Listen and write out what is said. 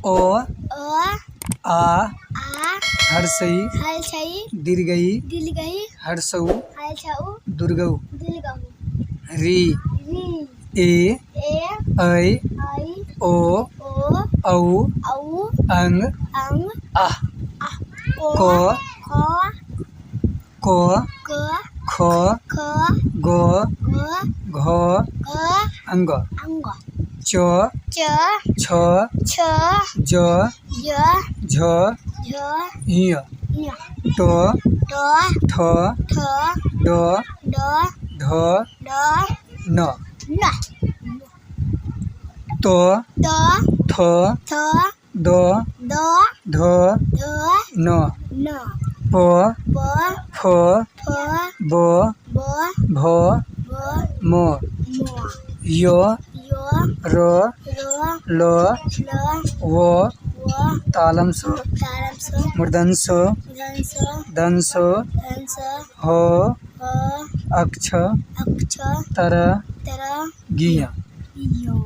ओ ओ आ आ हर्षई हलछई दीर्घई दिलगई हर्षऊ हलछऊ दुर्गऊ दिलगऊ री री ए ए ऐ आई ओ ओ औ औ अंग अंग आह आ ओ को ख को क ख ख गो ग घ घ अंग अंग च च छ छ ज ज झ झ य य ट ट ठ ठ ड ड ध ड न न त द थ थ द द ध ध न न प प फ फ ब ब भ ब म म य य र र ल ल व व तालम स तारम मूर्धन्य स धंस दंस धंस ह ह अक्ष अक्ष तर तर गिय यो